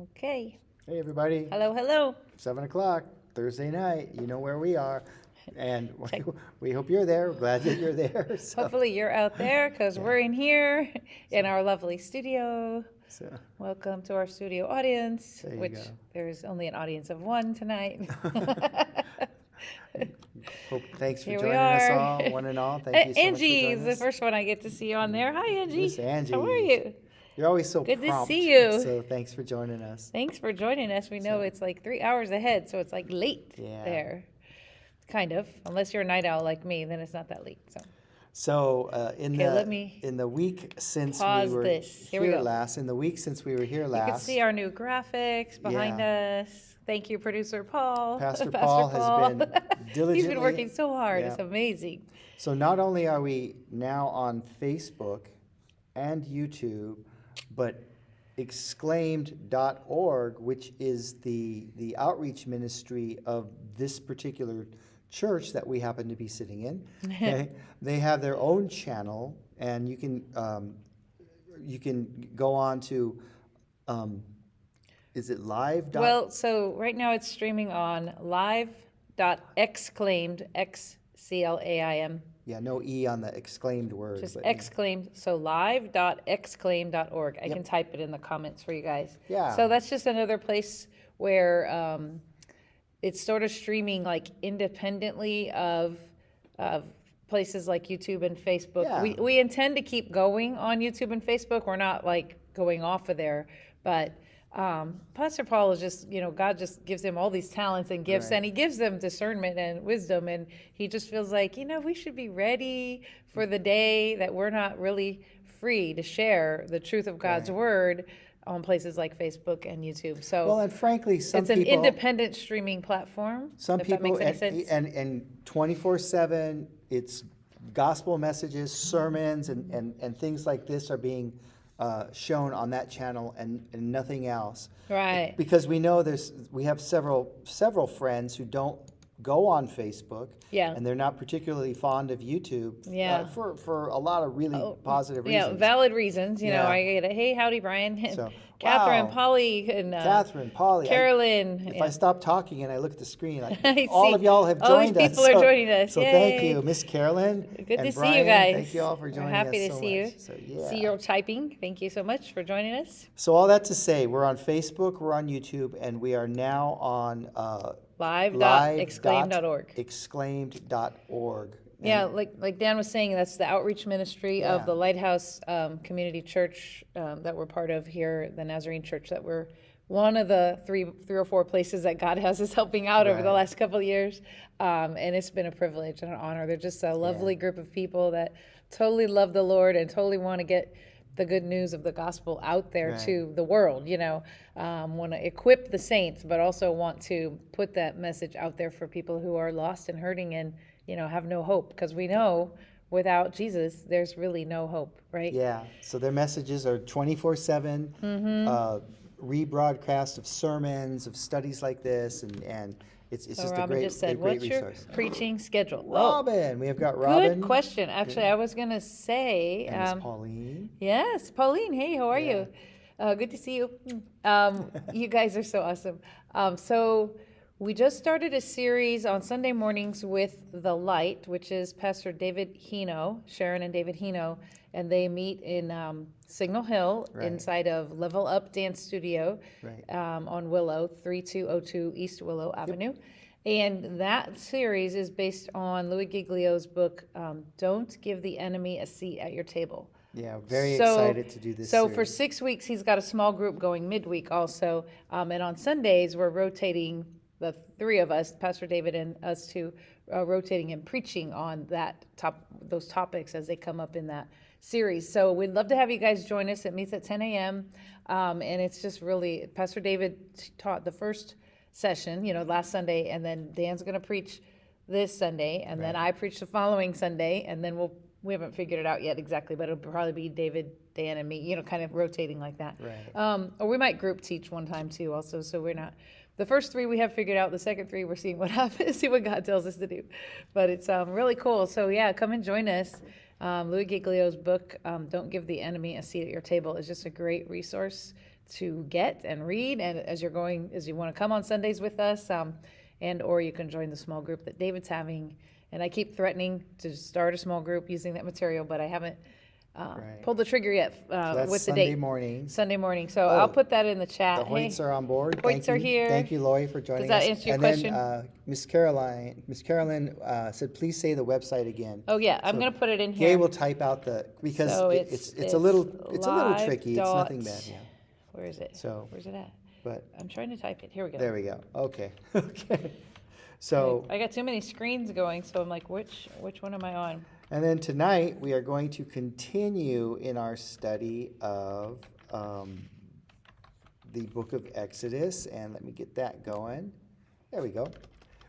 Okay. Hey, everybody. Hello, hello. 7 o'clock, Thursday night. You know where we are. And Check. we hope you're there. We're glad that you're there. So, Hopefully you're out there because Yeah. we're in here in our lovely studio. so Welcome to our studio audience, There you which go. there's only an audience of one tonight. thanks for Here we joining us are. all, one and all. Thank you so much for Angie is joining the us. first one I get to see on there. Hi, Angie. Miss Angie. How are you? You're always so Good to prompt. see you. So thanks for joining us. Thanks for joining us. We know So- it's like 3 hours ahead, so it's like late Yeah. there. Kind of. Unless you're a night owl like me, then it's not that late. So In the week since pause we were this. Here we go. last, in the week since we were here you last, can see our new graphics behind us. Thank you, producer Paul. Pastor Paul has been diligently. He's been working so hard. Yeah. It's amazing. So not only are we now on Facebook and YouTube, but exclaimed.org, which is the outreach ministry of this particular church that we happen to be sitting in. Okay? They have their own channel, and you can go on to is it live? Well, so right now it's streaming on live.exclaimed, X-C-L-A-I-M. Yeah, no E on the exclaimed word. Just but- exclaimed. So live.exclaimed.org. I Yep. can type it in the comments for you guys. Yeah. So that's just another place where it's sort of streaming like independently of places like YouTube and Facebook. Yeah. We intend to keep going on YouTube and Facebook. We're not like going off of there, but Pastor Paul is just, God just gives him all these talents and gifts, Right. and he gives them discernment and wisdom, and he just feels like, we should be ready for the day that we're not really free to share the truth of God's Right. word on places like Facebook and YouTube. So Well, and frankly, some it's an people, independent streaming platform, some if people, that makes any sense. and 24/7, it's gospel messages, sermons, and things like this are being shown on that channel and nothing else. Right. Because we know we have several friends who don't go on Facebook. Yeah. And they're not particularly fond of YouTube. Yeah. For a lot of really positive Yeah, reasons. valid reasons. Yeah. I get a, hey, howdy, Brian. So, Catherine, wow. Polly, and Catherine, Polly, Carolyn. If yeah. I stop talking and I look at the screen, I all see. of y'all have All these joined us. people are joining us. So thank Yay. you, Miss Carolyn. Good and to see Brian, you guys. Thank you all for We're joining us. happy to so see you. much. So, yeah. See your typing. Thank you so much for joining us. So all that to say, we're on Facebook, we're on YouTube, and we are now on Live.exclaim.org. Exclaimed.org. Yeah, like Dan was saying, that's the outreach ministry Yeah. of the Lighthouse Community Church that we're part of here, the Nazarene Church, that we're one of the three or four places that God has us helping out over the Right. last couple of years. And it's been a privilege and an honor. They're just a lovely group of people that totally love the Lord and totally want to get the good news of the gospel out there Right. to the world, want to equip the saints, but also want to put that message out there for people who are lost and hurting and, have no hope. Because we know without Jesus, there's really no hope, right? Yeah, so their messages are 24/7, rebroadcast of sermons, of studies like this, and it's So just a Robin great, just said, great what's your resource. preaching schedule? Robin, we have got Robin. Good question. Actually, I was going to say, And Miss Pauline. yes, Pauline, hey, how are Yeah. you? Good to see you. You guys are so awesome. So we just started a series on Sunday mornings with The Light, which is Pastor David Hino, Sharon and David Hino, and they meet in Signal Hill Right. inside of Level Up Dance Studio Right. on Willow, 3202 East Willow Avenue. And that series is based on Louis Giglio's book, Don't Give the Enemy a Seat at Your Table. Yeah, very So- excited to do this So series. for 6 weeks, he's got a small group going midweek also. And on Sundays, we're rotating, the three of us, Pastor David and us two, rotating and preaching on those topics as they come up in that series. So we'd love to have you guys join us. It meets at 10 a.m. And it's just really, Pastor David taught the first session, last Sunday, and then Dan's going to preach this Sunday, and then I preach the following Sunday, and then we haven't figured it out yet exactly, but it'll probably be David, Dan, and me, kind of rotating like that. Right. Or we might group teach one time too also, so we're not, the first three we have figured out, the second three we're seeing what happens, see what God tells us to do. But it's really cool. So yeah, come and join us. Louis Giglio's book, Don't Give the Enemy a Seat at Your Table, is just a great resource. to get and read, and as you want to come on Sundays with us, and or you can join the small group that David's having. And I keep threatening to start a small group using that material, but I haven't Right. pulled the trigger yet So that's with the Sunday date. morning. Sunday morning. So Oh, I'll put that in the The chat. Hoyts are on board. Hoyts are here. Thank you, Lori, for joining that us. answer your and question? then Miss Carolyn said, please say the website again. Oh yeah, I'm So gonna put it in Gay here. will type out because So it's a little live tricky. It's nothing bad. Yeah. Where is it? So, Where's it at? but I'm trying to type it. Here we go. there we go. Okay. Okay. So, I got too many screens going, so I'm like, which one am I on? and then tonight we are going to continue in our study of the book of Exodus, and let me get that going. There we go.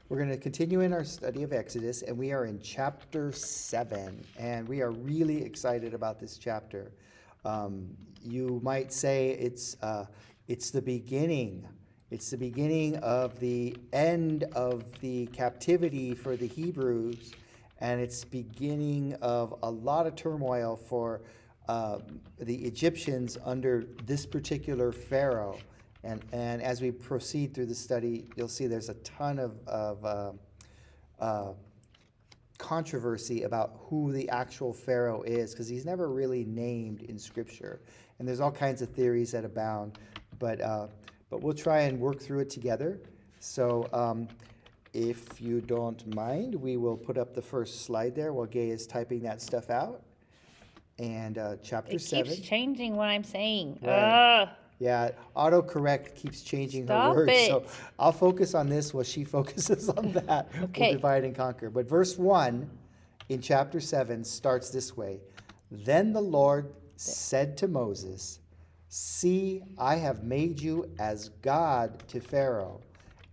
We're going to continue in our study of Exodus, and we are in chapter 7, and we are really excited about this chapter. You might say it's the beginning. It's the beginning of the end of the captivity for the Hebrews, and it's beginning of a lot of turmoil for the Egyptians under this particular Pharaoh. And as we proceed through the study, you'll see there's a ton of controversy about who the actual Pharaoh is, because he's never really named in Scripture. And there's all kinds of theories that abound, but we'll try and work through it together. So if you don't mind, we will put up the first slide there while Gay is typing that stuff out. And chapter 7. It keeps changing what I'm saying. Right. Yeah, autocorrect keeps changing her Stop words. it. So I'll focus on this while she focuses on that. Okay. We'll divide and conquer. But verse 1 in chapter 7 starts this way. Then the Lord said to Moses, "See, I have made you as God to Pharaoh,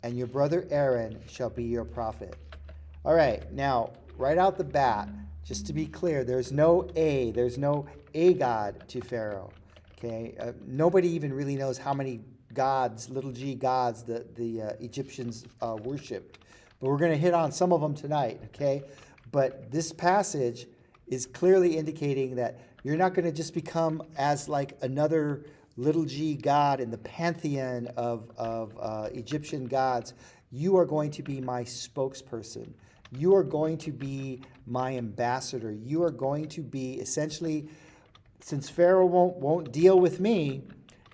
and your brother Aaron shall be your prophet." All right, now, right out the bat, just to be clear, there's no a God to Pharaoh. Okay, nobody even really knows how many gods, little g gods, the Egyptians worshipped. But we're going to hit on some of them tonight, okay? But this passage is clearly indicating that you're not going to just become as like another little g god in the pantheon of Egyptian gods. You are going to be my spokesperson. You are going to be my ambassador. You are going to be essentially, since Pharaoh won't deal with me,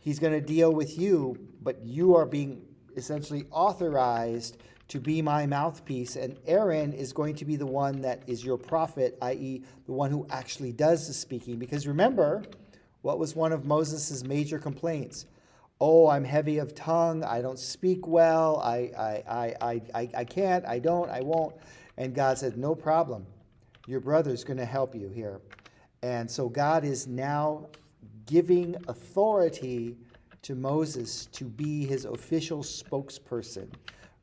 he's going to deal with you, but you are being essentially authorized to be my mouthpiece, and Aaron is going to be the one that is your prophet, i.e. the one who actually does the speaking. Because remember, what was one of Moses' major complaints? Oh, I'm heavy of tongue, I don't speak well, I can't, I don't, I won't. And God said, no problem, your brother's going to help you here. And so God is now giving authority to Moses to be his official spokesperson.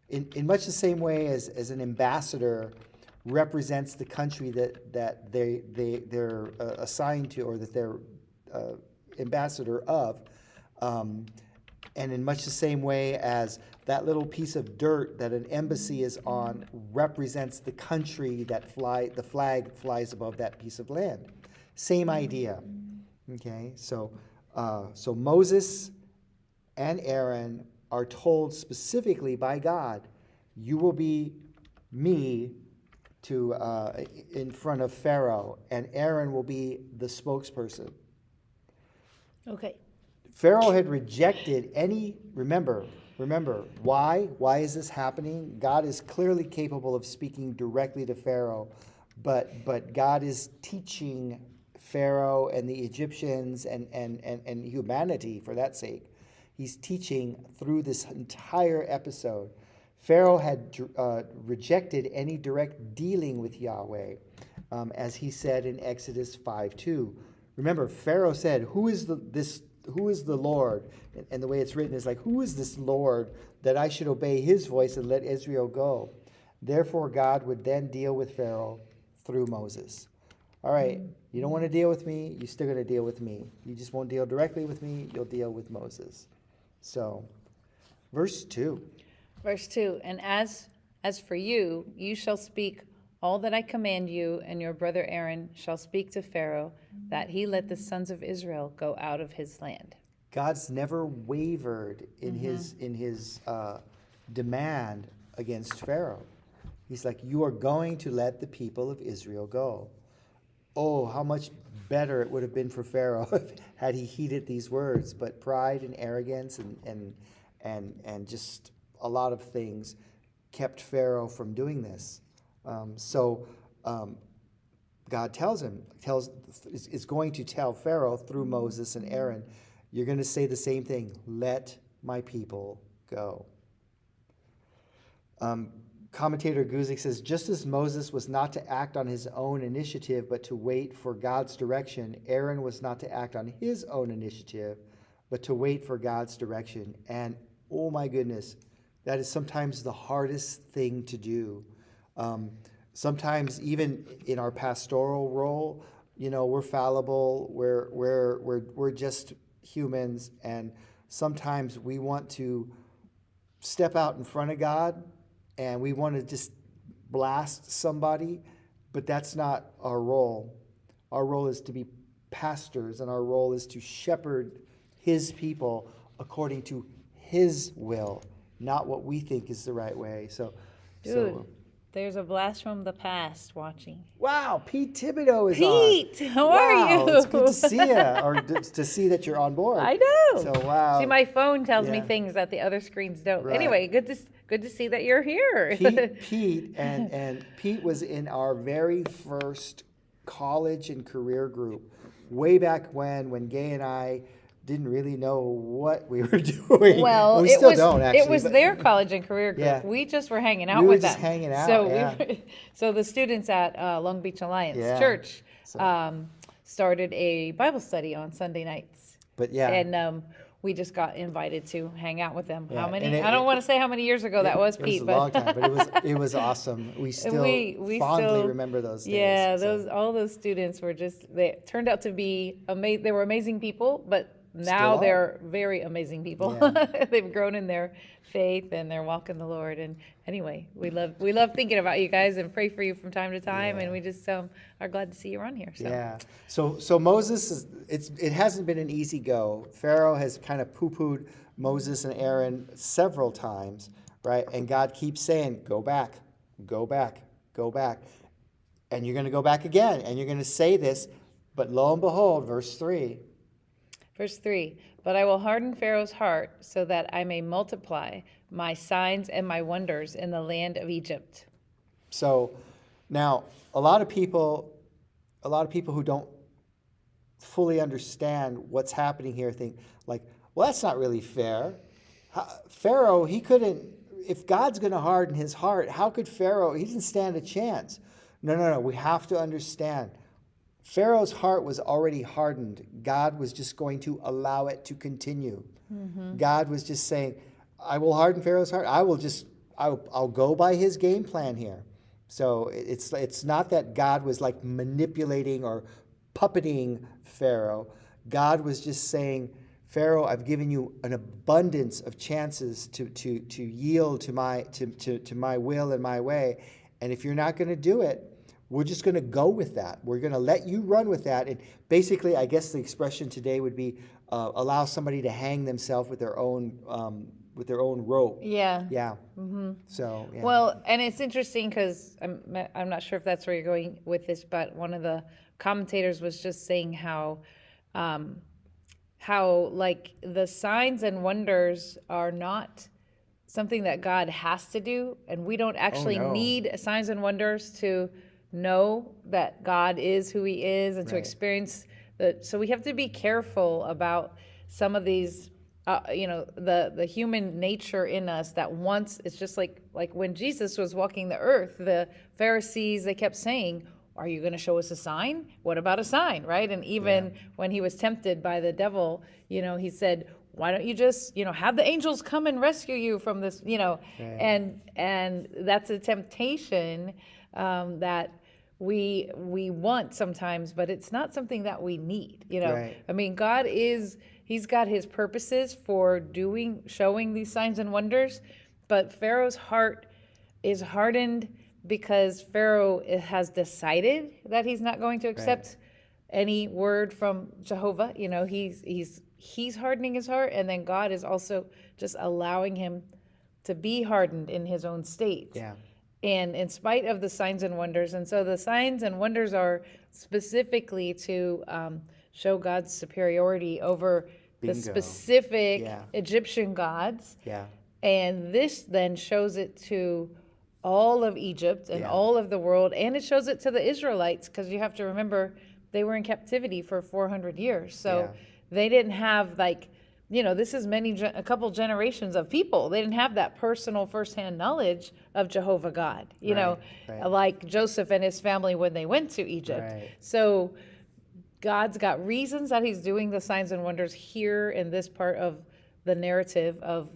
In much the same way as an ambassador represents the country that they're assigned to, or that they're ambassador of, and in much the same way as that little piece of dirt that an embassy is on represents the country that the flag flies above that piece of land. Same idea. Okay, so Moses and Aaron are told specifically by God, you will be me in front of Pharaoh, and Aaron will be the spokesperson. Okay. Pharaoh had rejected remember, why? Why is this happening? God is clearly capable of speaking directly to Pharaoh, but God is teaching Pharaoh and the Egyptians and humanity, for that sake. He's teaching through this entire episode. Pharaoh had rejected any direct dealing with Yahweh, as he said in Exodus 5:2. Remember, Pharaoh said, who is the Lord? And the way it's written is like, who is this Lord that I should obey his voice and let Israel go? Therefore, God would then deal with Pharaoh through Moses. All right, you don't want to deal with me, you're still going to deal with me. You just won't deal directly with me, you'll deal with Moses. So, verse 2. Verse 2, and as for you, you shall speak all that I command you, and your brother Aaron shall speak to Pharaoh, that he let the sons of Israel go out of his land. God's never wavered in his demand against Pharaoh. He's like, you are going to let the people of Israel go. Oh, how much better it would have been for Pharaoh had he heeded these words. But pride and arrogance and just a lot of things kept Pharaoh from doing this. So God is going to tell Pharaoh through Moses and Aaron, you're going to say the same thing. Let my people go. Commentator Guzik says, just as Moses was not to act on his own initiative, but to wait for God's direction, Aaron was not to act on his own initiative, but to wait for God's direction. And oh my goodness, that is sometimes the hardest thing to do. Sometimes even in our pastoral role, we're fallible, we're just humans, and sometimes we want to step out in front of God and we want to just blast somebody, but that's not our role. Our role is to be pastors, and our role is to shepherd his people according to his will, not what we think is the right way. Dude, there's a blast from the past watching. Wow, Pete Thibodeau is Pete, on. how are you? It's good to see you, or to see that you're on board. I know. So wow. See, my phone tells me Yeah. things that the other screens don't. Right. Anyway, good to see that you're here. Pete and Pete was in our very first college and career group way back when Gay and I didn't really know what we were doing. Well, and we still don't actually. It was but their college and career group. Yeah. We just were hanging out We were with just them. hanging out, So yeah. so the students at Long Beach Alliance Yeah. Church So- started a Bible study on Sunday nights. But yeah. And we just got invited to hang out with them. Yeah, How many? and I don't want to say how many years ago that was, It Pete. was a but long time, but it was awesome. We still we fondly still remember those days. Yeah, so. all those students were they turned out to be amazing. They were amazing people, but now Still are. they're very amazing people. Yeah. They've grown in their faith and their walk in the Lord. And anyway, we love thinking about you guys and pray for you from time to time. Yeah. And we just are glad to see you on here. So. Yeah. So Moses it hasn't been an easy go. Pharaoh has kind of poo-pooed Moses and Aaron several times, right? And God keeps saying, go back, go back, go back. And you're going to go back again, and you're going to say this. But lo and behold, verse 3. Verse 3, but I will harden Pharaoh's heart so that I may multiply my signs and my wonders in the land of Egypt. So now a lot of people who don't fully understand what's happening here think like, well, that's not really fair. Pharaoh, he couldn't, if God's going to harden his heart, how could Pharaoh, he didn't stand a chance. No, we have to understand. Pharaoh's heart was already hardened. God was just going to allow it to continue. Mm-hmm. God was just saying, I will harden Pharaoh's heart. I'll go by his game plan here. So it's not that God was like manipulating or puppeting Pharaoh. God was just saying, Pharaoh, I've given you an abundance of chances to yield to my will and my way. And if you're not going to do it, we're just going to go with that. We're going to let you run with that. And basically, I guess the expression today would be allow somebody to hang themselves with their own rope. Yeah. Yeah. Mm-hmm. So. Yeah. Well, and it's interesting because I'm not sure if that's where you're going with this, but one of the commentators was just saying how like the signs and wonders are not something that God has to do, and we don't actually need signs and wonders to know that God is who he is and to experience so we have to be careful about some of these the human nature in us that once it's just like when Jesus was walking the earth, the Pharisees, they kept saying, are you going to show us a sign? What about a sign, right? And even when he was tempted by the devil, he said, why don't you just, have the angels come and rescue you from this, and that's a temptation that we want sometimes, but it's not something that we need, Right. I mean, he's got his purposes for showing these signs and wonders, but Pharaoh's heart is hardened because Pharaoh has decided that he's not going to accept any word from Jehovah. He's he's hardening his heart, and then God is also just allowing him to be hardened in his own state. Yeah. And in spite of the signs and wonders. And so the signs and wonders are specifically to show God's superiority over Bingo. the specific Yeah. Egyptian gods. Yeah. And this then shows it to all of Egypt and Yeah. all of the world. And it shows it to the Israelites, because you have to remember they were in captivity for 400 years. So Yeah. they didn't have this is a couple generations of people. They didn't have that personal firsthand knowledge of Jehovah God, Right. like Joseph and his family when they went to Egypt. Right. So God's got reasons that he's doing the signs and wonders here in this part of the narrative of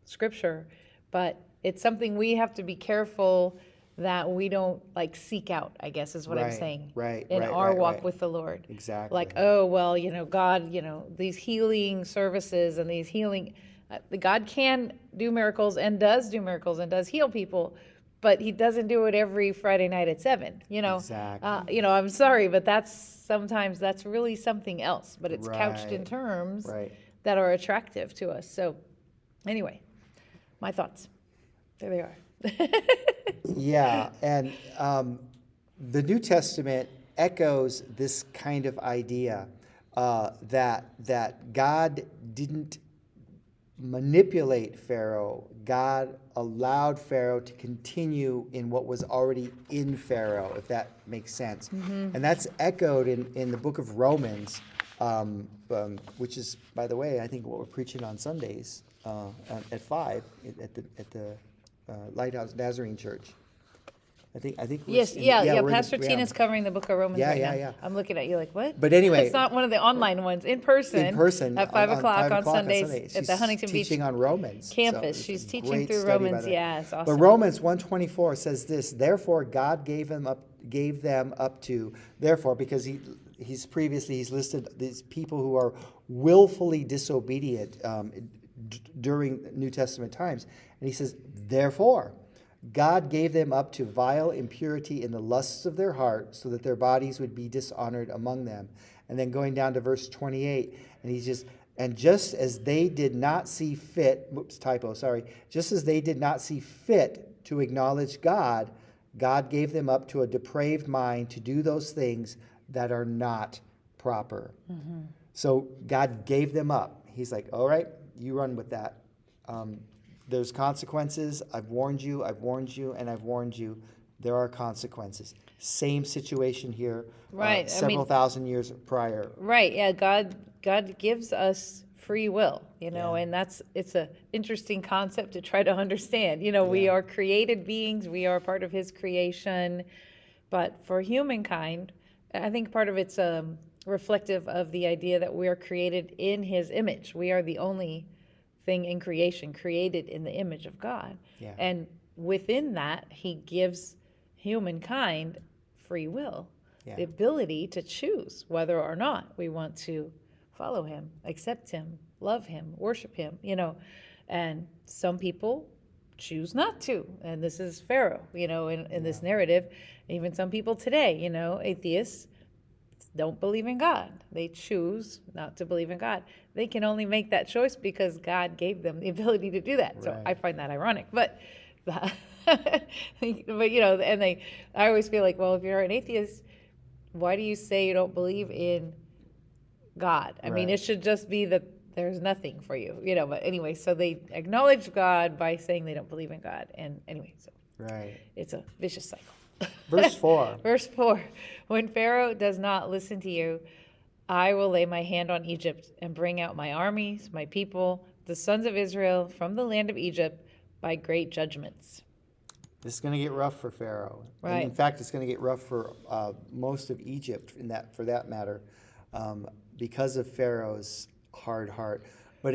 Scripture, but it's something we have to be careful that we don't seek out, I guess is what I'm Right, saying. right, In right, our right, walk right. with the Lord. Exactly. Like, oh, well, God, these healing services and these healing, God can do miracles and does do miracles and does heal people, but he doesn't do it every Friday night at 7, Exactly. I'm sorry, but sometimes that's really something else, but it's couched in Right, terms right. that are attractive to us. So anyway, my thoughts. There they are. Yeah, and the New Testament echoes this kind of idea that God didn't manipulate Pharaoh. God allowed Pharaoh to continue in what was already in Pharaoh, if that makes sense. And that's echoed in the book of Romans, which is, by the way, I think what we're preaching on Sundays at 5 at the Lighthouse Nazarene Church. I think. Yes, we're Pastor Tina's covering the book of Romans right now. Yeah. I'm looking at you like, what? But anyway, it's not one of the online ones. In person at 5 o'clock on 5 o'clock Sundays at the Huntington She's Beach teaching on Romans campus. So She's it's a teaching great through study, by Romans. the way. Yeah, it's awesome. But Romans 1:24 says this: Therefore, God gave them up to. Therefore, because he's listed these people who are willfully disobedient during New Testament times, and he says, therefore, God gave them up to vile impurity in the lusts of their heart, so that their bodies would be dishonored among them. And then going down to verse 28, and just as they did not see fit, just as they did not see fit to acknowledge God, God gave them up to a depraved mind to do those things that are not proper. Mm-hmm. So God gave them up. He's like, all right, you run with that. There's consequences. I've warned you, and I've warned you. There are consequences. Same situation here, right? Several thousand years prior. Right. Yeah. God gives us free will, Yeah. and it's an interesting concept to try to understand. We are created beings. We are part of His creation, but for humankind, I think part of it's reflective of the idea that we are created in His image. We are the only thing in creation created in the image of God. Yeah. And within that, he gives humankind free will, the ability to choose whether or not we want to follow him, accept him, love him, worship him, and some people choose not to. And this is Pharaoh, in this narrative. Even some people today, atheists, don't believe in God. They choose not to believe in God. They can only make that choice because God gave them the ability to do that. So I find that ironic. But I always feel like, well, if you're an atheist, why do you say you don't believe in God? I mean, it should just be that there's nothing for you, But anyway, so they acknowledge God by saying they don't believe in God. And anyway, so it's a vicious cycle. Verse 4. Verse 4. When Pharaoh does not listen to you, I will lay my hand on Egypt and bring out my armies, my people, the sons of Israel from the land of Egypt by great judgments. This is going to get rough for Pharaoh. Right. And in fact, it's going to get rough for most of Egypt, for that matter, because of Pharaoh's hard heart. But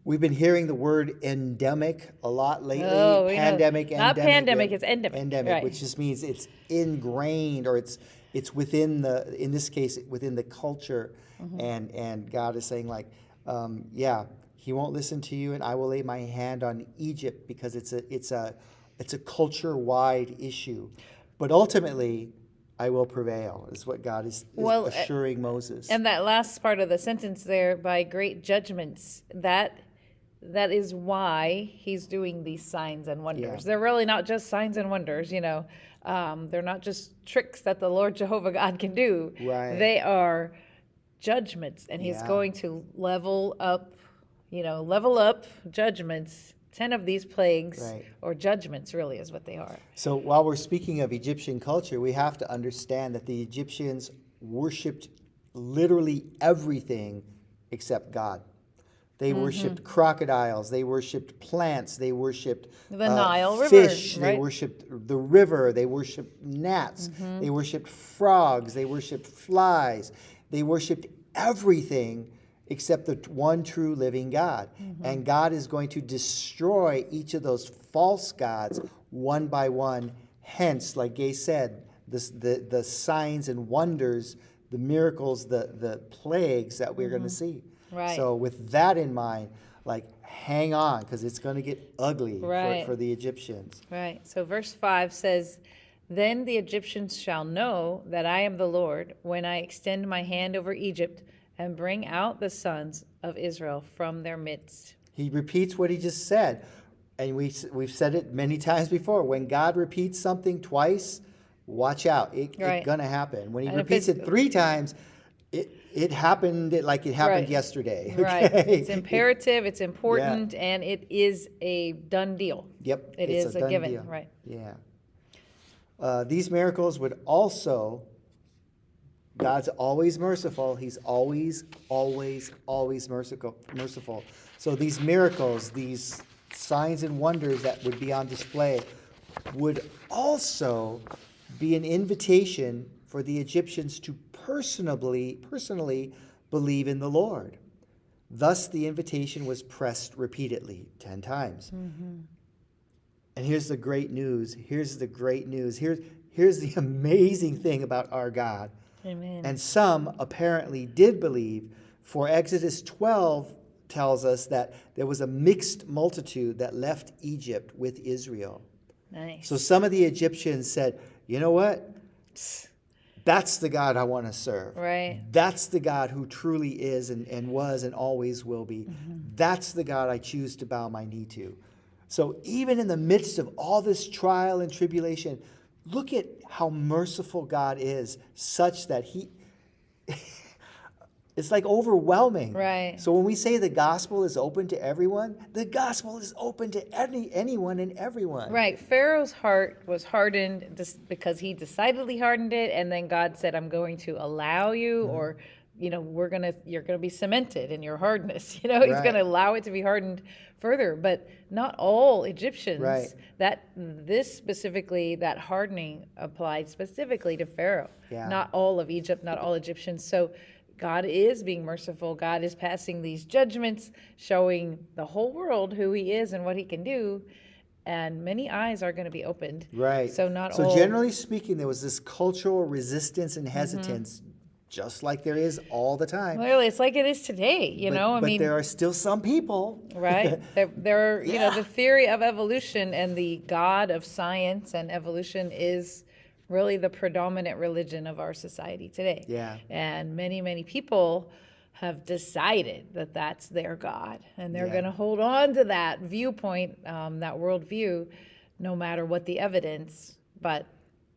we've been hearing the word endemic a lot lately. Pandemic, not endemic. pandemic, it's endemic. Endemic, right. Which just means it's ingrained, or it's within in this case, within the culture. Mm-hmm. And God is saying, like, he won't listen to you, and I will lay my hand on Egypt, because it's a culture-wide issue. But ultimately, I will prevail, is what God is Well, assuring Moses. And that last part of the sentence there, by great judgments, that is why he's doing these signs and wonders. Yeah. They're really not just signs and wonders, they're not just tricks that the Lord Jehovah God can do. Right. They are judgments, and he's Yeah. going to level up judgments. 10 of these plagues, Right. or judgments, really is what they are. So while we're speaking of Egyptian culture, we have to understand that the Egyptians worshipped literally everything except God. They worshipped crocodiles, they worshipped plants, they worshipped The Nile River, fish, they right? worshipped the river, they worshipped gnats, they worshipped frogs, they worshipped flies, they worshipped everything except the one true living God. And God is going to destroy each of those false gods one by one. Hence, like Gay said, the signs and wonders, the miracles, the plagues that we're going to see. Right. So with that in mind, hang on, because it's going to get ugly Right. for the Egyptians. Right. So verse 5 says, "Then the Egyptians shall know that I am the Lord when I extend my hand over Egypt and bring out the sons of Israel from their midst." He repeats what he just said. And we've said it many times before. When God repeats something twice, watch out. It's Right. going to happen. When he And if repeats it's- it 3 times, it happened like it happened Right. yesterday. Right. Okay? It's imperative, it's important, and it is a done deal. Yep. It it's is a done given, deal. right. Yeah. These miracles would also, God's always merciful. He's always, always, always merciful. So these miracles, these signs and wonders that would be on display would also be an invitation for the Egyptians to personally believe in the Lord. Thus, the invitation was pressed repeatedly, 10 times. And here's the great news. Here's the the amazing thing about our God. Amen. And some apparently did believe, for Exodus 12 tells us that there was a mixed multitude that left Egypt with Israel. Nice. So some of the Egyptians said, you know what? That's the God I want to serve. Right. That's the God who truly is and was and always will be. That's the God I choose to bow my knee to. So even in the midst of all this trial and tribulation, look at how merciful God is, such that it's like overwhelming. Right. So when we say the gospel is open to everyone, the gospel is open to anyone and everyone. Right. Pharaoh's heart was hardened just because he decidedly hardened it, and then God said, "I'm going to allow you," or, you're gonna be cemented in your hardness. He's Right. gonna allow it to be hardened further. But not all Egyptians. Right. That hardening applied specifically to Pharaoh. Yeah. Not all of Egypt, not all Egyptians. So God is being merciful. God is passing these judgments, showing the whole world who he is and what he can do. And many eyes are going to be opened. Right. So not So all. generally speaking, there was this cultural resistance and hesitance, just like there is all the time. Clearly, it's like it is today, But there are still some people. right? There are, Yeah. the theory of evolution and the God of science and evolution is really the predominant religion of our society today. Yeah. And many, many people have decided that that's their God, and they're Yeah. going to hold on to that viewpoint, that worldview, no matter what the evidence. But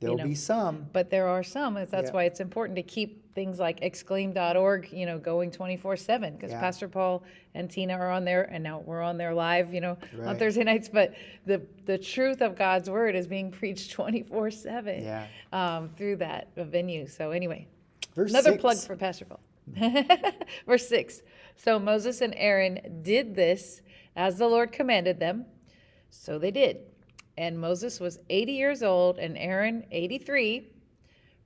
There'll be some. But there are some. That's Yeah. why it's important to keep things like exclaim.org, going 24/7, because Yeah. Pastor Paul and Tina are on there, and now we're on there live, on Right. Thursday nights. But the truth of God's word is being preached 24/7 Yeah. through that venue. So anyway, Verse another 6. plug for Pastor Paul. Verse 6. So Moses and Aaron did this as the Lord commanded them. So they did. And Moses was 80 years old and Aaron 83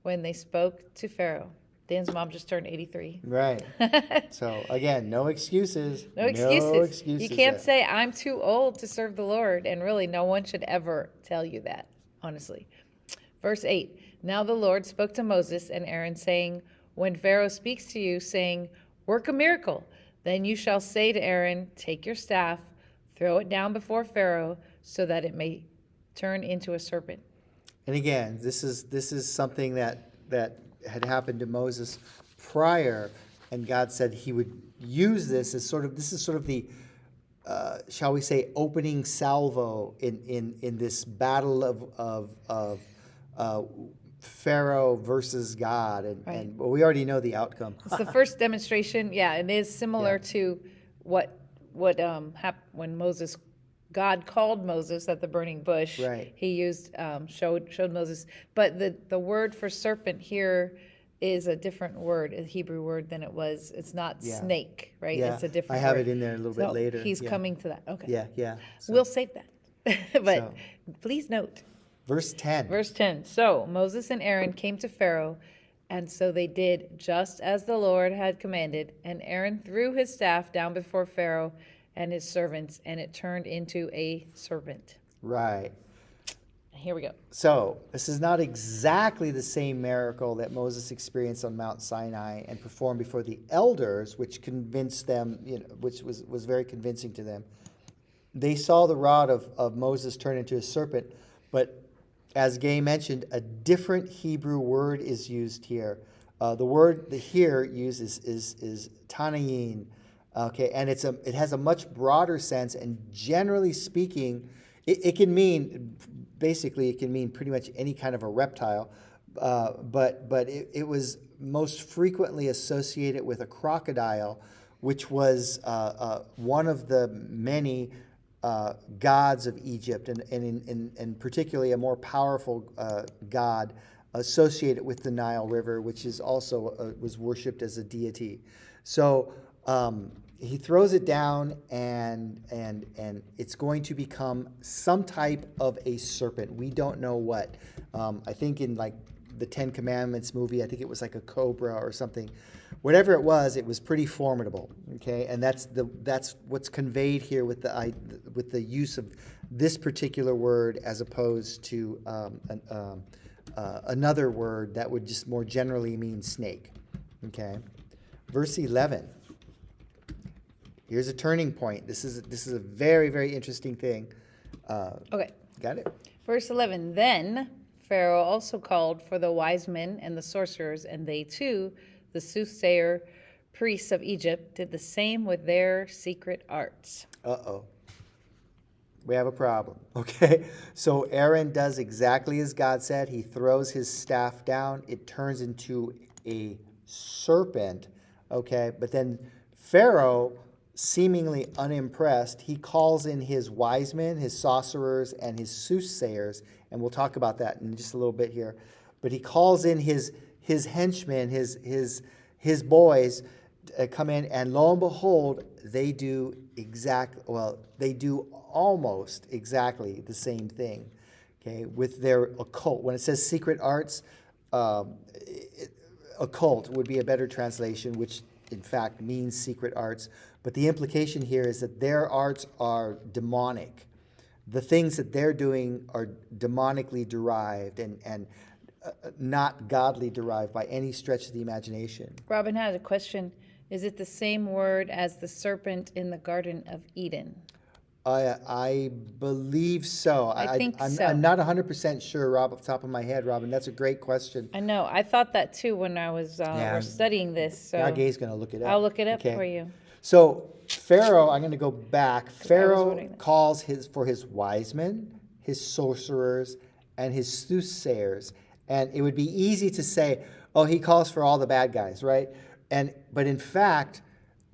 when they spoke to Pharaoh. Dan's mom just turned 83. Right. So again, no excuses. No excuses. You can't there. say, I'm too old to serve the Lord. And really, no one should ever tell you that, honestly. Verse 8. Now the Lord spoke to Moses and Aaron, saying, when Pharaoh speaks to you, saying, work a miracle, then you shall say to Aaron, take your staff, throw it down before Pharaoh, so that it may turn into a serpent. And again, this is something that had happened to Moses prior, and God said he would use this as this is sort of the shall we say, opening salvo in this battle of Pharaoh versus God, Right. and we already know the outcome. It's the first demonstration. Yeah, it is similar Yeah. to what happened when God called Moses at the burning bush. Right. He used showed Moses, but the word for serpent here is a different word, a Hebrew word than it was. It's not Yeah. snake, right? Yeah, It's a different I have word. it in there a little bit So later. He's Yeah. coming to that. Okay. Yeah. So, We'll save that. But So- please note. verse 10. Verse 10. So Moses and Aaron came to Pharaoh, and so they did just as the Lord had commanded. And Aaron threw his staff down before Pharaoh and his servants, and it turned into a serpent. Right. Here we go. So this is not exactly the same miracle that Moses experienced on Mount Sinai and performed before the elders, which convinced them, which was very convincing to them. They saw the rod of Moses turn into a serpent, but as Gay mentioned, a different Hebrew word is used here. The word here used is tanayin, okay, and it has a much broader sense, and generally speaking, it can mean pretty much any kind of a reptile, but it was most frequently associated with a crocodile, which was one of the many gods of Egypt, and particularly a more powerful god associated with the Nile River, which is also was worshipped as a deity. So he throws it down, and it's going to become some type of a serpent. We don't know what. I think in like the Ten Commandments movie, I think it was like a cobra or something. Whatever it was pretty formidable. Okay, and that's what's conveyed here with the use of this particular word as opposed to another word that would just more generally mean snake. Okay, verse 11. Here's a turning point. This is a very, very interesting thing. Okay. Got it? Verse 11. Then Pharaoh also called for the wise men and the sorcerers, and they too, the soothsayer priests of Egypt, did the same with their secret arts. Uh-oh. We have a problem. Okay? So Aaron does exactly as God said. He throws his staff down. It turns into a serpent. Okay? But then Pharaoh, seemingly unimpressed, he calls in his wise men, his sorcerers, and his soothsayers, and we'll talk about that in just a little bit here. But he calls in his henchmen, his boys, come in, and lo and behold, they do almost exactly the same thing. Okay, with their occult. When it says secret arts, occult would be a better translation, which in fact means secret arts. But the implication here is that their arts are demonic. The things that they're doing are demonically derived and not godly derived by any stretch of the imagination. Robin had a question. Is it the same word as the serpent in the Garden of Eden? I believe so. I think so. I'm not 100% sure, Rob, off the top of my head, Robin. That's a great question. I know. I thought that too when I was Yeah. studying this. So Now Gay's going to look it up. I'll look it up Okay. for you. So Pharaoh, I'm going to go back. Pharaoh wondering that. calls for his wise men, his sorcerers, and his soothsayers. And it would be easy to say, oh, he calls for all the bad guys, right? But in fact,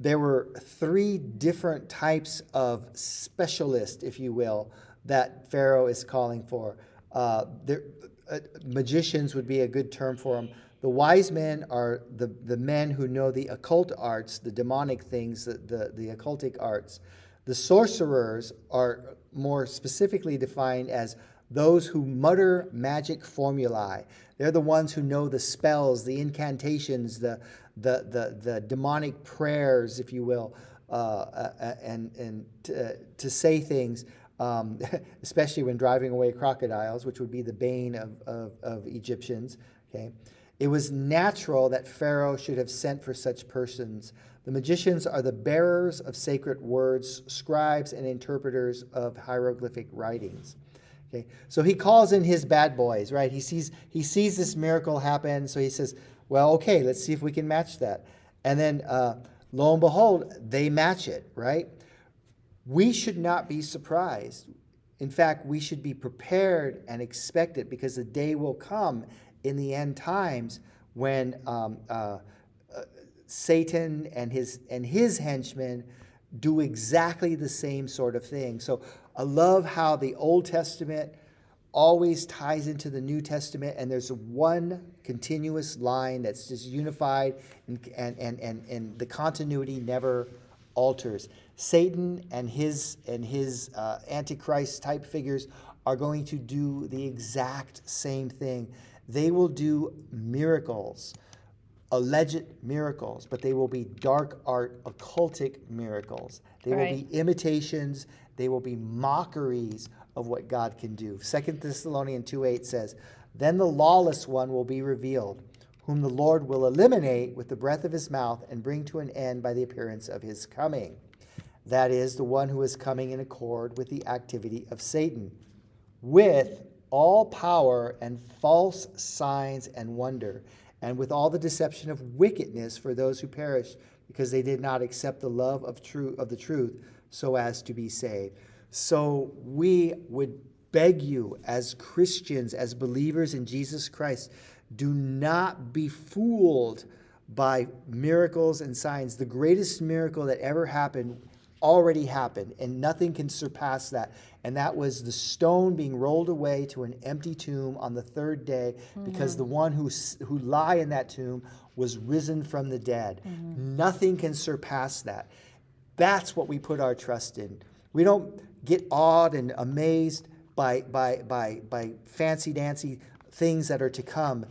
there were three different types of specialists, if you will, that Pharaoh is calling for. Magicians would be a good term for them. The wise men are the men who know the occult arts, the demonic things, the occultic arts. The sorcerers are more specifically defined as those who mutter magic formulae. They're the ones who know the spells, the incantations, the demonic prayers, if you will, and to say things, especially when driving away crocodiles, which would be the bane of Egyptians. Okay, it was natural that Pharaoh should have sent for such persons. The magicians are the bearers of sacred words, scribes and interpreters of hieroglyphic writings. Okay, so he calls in his bad boys, right? He sees this miracle happen, so he says, well, okay, let's see if we can match that. And then lo and behold, they match it, right? We should not be surprised. In fact, we should be prepared and expect it, because the day will come in the end times when Satan and his henchmen do exactly the same sort of thing. So I love how the Old Testament always ties into the New Testament, and there's one continuous line that's just unified, and the continuity never alters. Satan and his Antichrist type figures are going to do the exact same thing. They will do miracles, alleged miracles, but they will be dark art, occultic miracles. They will be imitations. They will be mockeries of what God can do. 2 Thessalonians 2:8 says, then the lawless one will be revealed, whom the Lord will eliminate with the breath of his mouth and bring to an end by the appearance of his coming. That is, the one who is coming in accord with the activity of Satan, with all power and false signs and wonder, and with all the deception of wickedness for those who perish, because they did not accept the love of the truth so as to be saved. So we would beg you, as Christians, as believers in Jesus Christ, do not be fooled by miracles and signs. The greatest miracle that ever happened already happened, and nothing can surpass that. And that was the stone being rolled away to an empty tomb on the third day, because the one who lie in that tomb was risen from the dead. Nothing can surpass that. That's what we put our trust in. We don't get awed and amazed by fancy dancy things that are to come.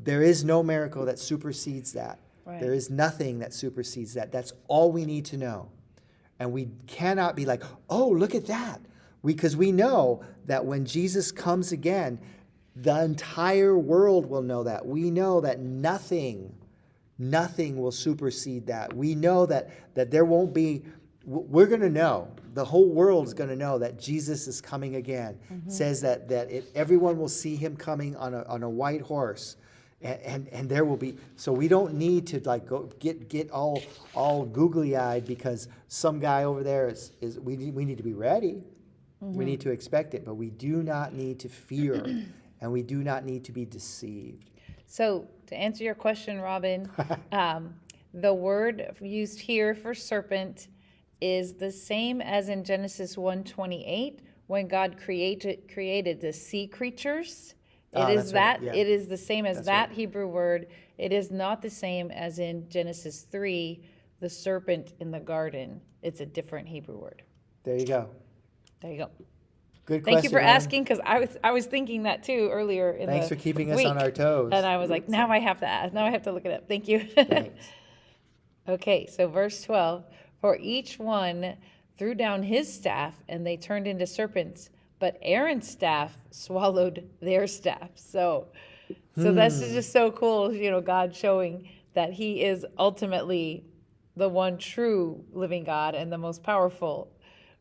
There is no miracle that supersedes that. Right. There is nothing that supersedes that. That's all we need to know. And we cannot be like, oh, look at that. Because we know that when Jesus comes again, the entire world will know that. We know that nothing will supersede that. We know that there won't be, we're going to know, the whole world is going to know that Jesus is coming again. Says that everyone will see him coming on a white horse. And there will be, so we don't need to like go get all googly-eyed because some guy over there is we need to be ready. We need to expect it, but we do not need to fear, and we do not need to be deceived. So to answer your question, Robin, the word used here for serpent is the same as in Genesis 1:28 when God created the sea creatures. It is that. Right, yeah. It is the same as That's that right. Hebrew word. It is not the same as in Genesis 3, the serpent in the garden. It's a different Hebrew word. There you go. There you go. Good question. Thank you for Ellen. asking, because I was thinking that too earlier in Thanks the for keeping us week, on our toes. and I was like, now I have to ask. Now I have to look it up. Thank you. Thanks. Okay, so verse 12, for each one threw down his staff, and they turned into serpents, but Aaron's staff swallowed their staff. So that's just so cool, God showing that he is ultimately the one true living God and the most powerful,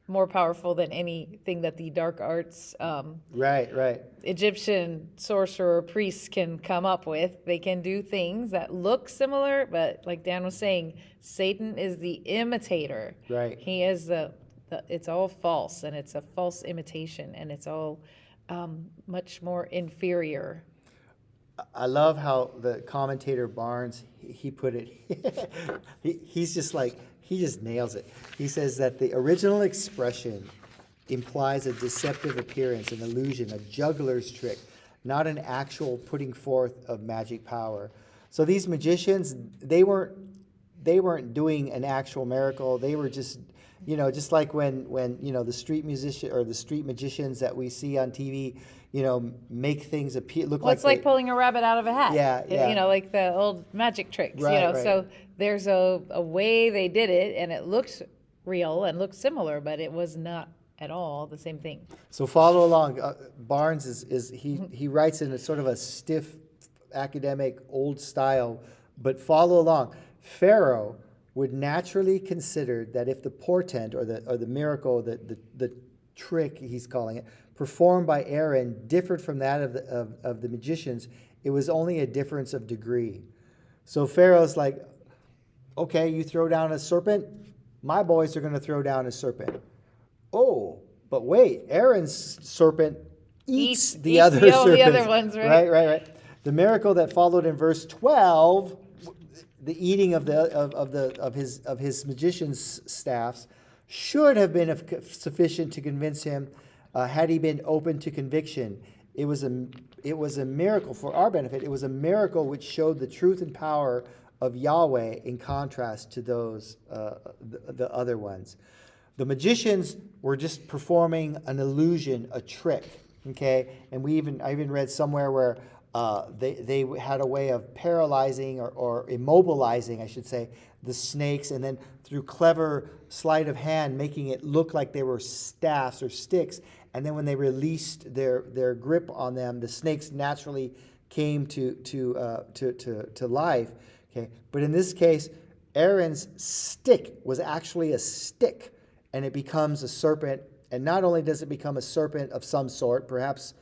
more powerful than anything that the dark arts Right. Egyptian sorcerer priests can come up with. They can do things that look similar, but like Dan was saying, Satan is the imitator. Right. He is it's all false, and it's a false imitation, and it's all much more inferior. I love how the commentator Barnes, he put it, he just nails it. He says that the original expression implies a deceptive appearance, an illusion, a juggler's trick, not an actual putting forth of magic power. So these magicians, they weren't doing an actual miracle. They were just, just like when the street musician or the street magicians that we see on TV, make things appear look Well, like it's like pulling a rabbit out of a hat. Yeah. Like the old magic tricks. Right. So there's a way they did it, and it looks real and looks similar, but it was not at all the same thing. So follow along. Barnes he writes in a sort of a stiff, academic, old style, but follow along. Pharaoh would naturally consider that if the portent or the miracle, the trick he's calling it, performed by Aaron differed from that of the magicians, it was only a difference of degree. So Pharaoh's like, okay, you throw down a serpent, my boys are going to throw down a serpent. Oh, but wait, Aaron's serpent eats the other all the serpents. other ones, right? Right. The miracle that followed in verse 12, the eating of his magician's staffs, should have been sufficient to convince him had he been open to conviction. It was a miracle for our benefit. It was a miracle which showed the truth and power of Yahweh in contrast to those the other ones. The magicians were just performing an illusion, a trick. Okay, and I even read somewhere where they had a way of paralyzing or immobilizing, I should say, the snakes, and then through clever sleight of hand, making it look like they were staffs or sticks. And then when they released their grip on them, the snakes naturally came to life. Okay, but in this case, Aaron's stick was actually a stick, and it becomes a serpent. And not only does it become a serpent of some sort, perhaps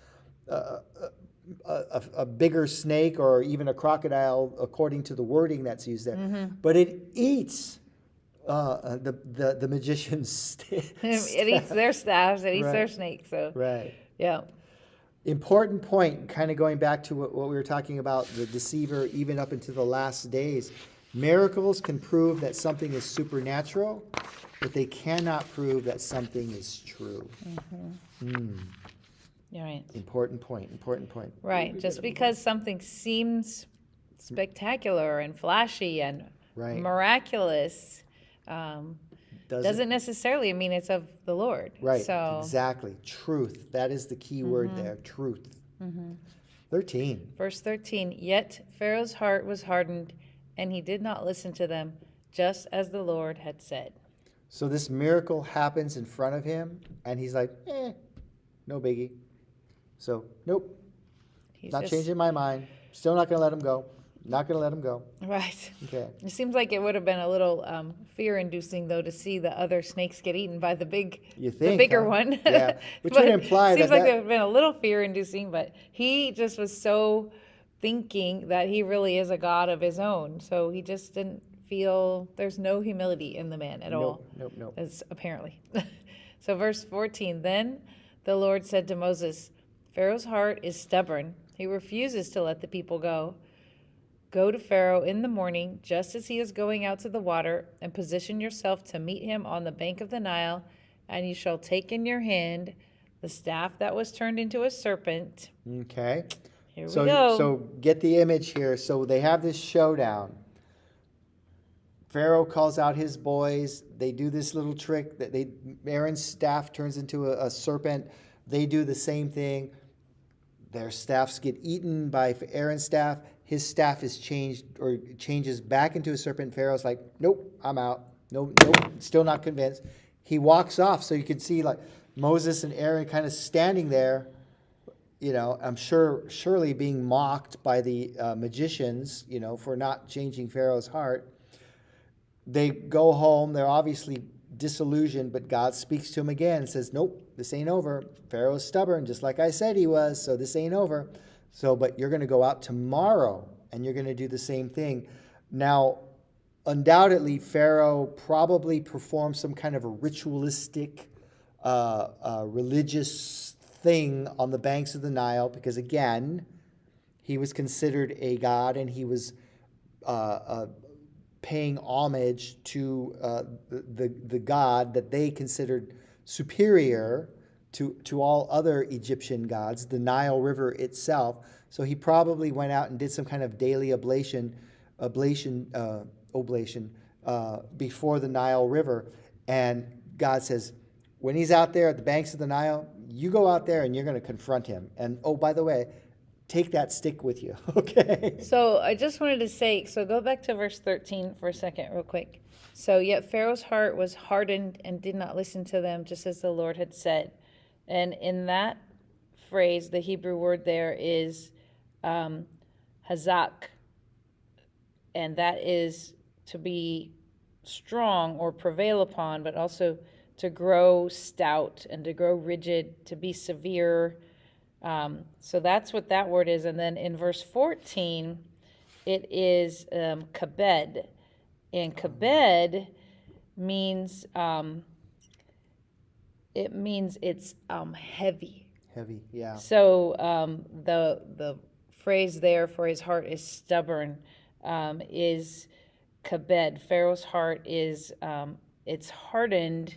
a bigger snake or even a crocodile, according to the wording that's used there, but it eats the magician's stick. It eats their staffs. It eats their snakes. So Right. yeah. Important point, kind of going back to what we were talking about, the deceiver, even up into the last days. Miracles can prove that something is supernatural, but they cannot prove that something is true. You're right. Important point. Right. Just because something seems spectacular and flashy and Right. miraculous doesn't necessarily mean it's of the Lord. Right, So exactly. Truth. That is the key word there, truth. 13. verse 13, yet Pharaoh's heart was hardened, and he did not listen to them, just as the Lord had said. So this miracle happens in front of him, and he's like, no biggie. So, nope, He's not just- changing my mind. Still not going to let him go. Not going to let him go. Right. Okay. It seems like it would have been a little fear-inducing, though, to see the other snakes get eaten by the You the think, bigger huh? one. Yeah, which But would imply seems that like that- it would have been a little fear-inducing, but he just was so thinking that he really is a God of his own. So he just didn't feel, there's no humility in the man at all. Nope. As apparently. So verse 14, then the Lord said to Moses, Pharaoh's heart is stubborn. He refuses to let the people go. Go to Pharaoh in the morning, just as he is going out to the water, and position yourself to meet him on the bank of the Nile, and you shall take in your hand the staff that was turned into a serpent. Okay. Here we go. So get the image here. So they have this showdown. Pharaoh calls out his boys. They do this little trick that Aaron's staff turns into a serpent. They do the same thing. Their staffs get eaten by Aaron's staff. His staff is changed or changes back into a serpent. Pharaoh's like, nope, I'm out. Nope, still not convinced. He walks off. So you can see like Moses and Aaron kind of standing there. I'm surely being mocked by the magicians, for not changing Pharaoh's heart. They go home. They're obviously disillusioned, but God speaks to him again and says, nope, this ain't over. Pharaoh's stubborn, just like I said he was, so this ain't over. But you're going to go out tomorrow, and you're going to do the same thing. Now, undoubtedly, Pharaoh probably performed some kind of a ritualistic, religious thing on the banks of the Nile, because again, he was considered a god, and he was paying homage to the god that they considered superior to all other Egyptian gods, the Nile River itself. So he probably went out and did some kind of daily oblation before the Nile River. And God says, when he's out there at the banks of the Nile, you go out there and you're going to confront him. And oh, by the way, take that stick with you, okay? So I just wanted to say, so go back to verse 13 for a second real quick. So yet Pharaoh's heart was hardened and did not listen to them, just as the Lord had said. And in that phrase, the Hebrew word there is hazak, and that is to be strong or prevail upon, but also to grow stout and to grow rigid, to be severe. So that's what that word is. And then in verse 14, it is kabed. And kabed means it's heavy. Heavy, yeah. So the phrase there for his heart is stubborn, is kabed. Pharaoh's heart is it's hardened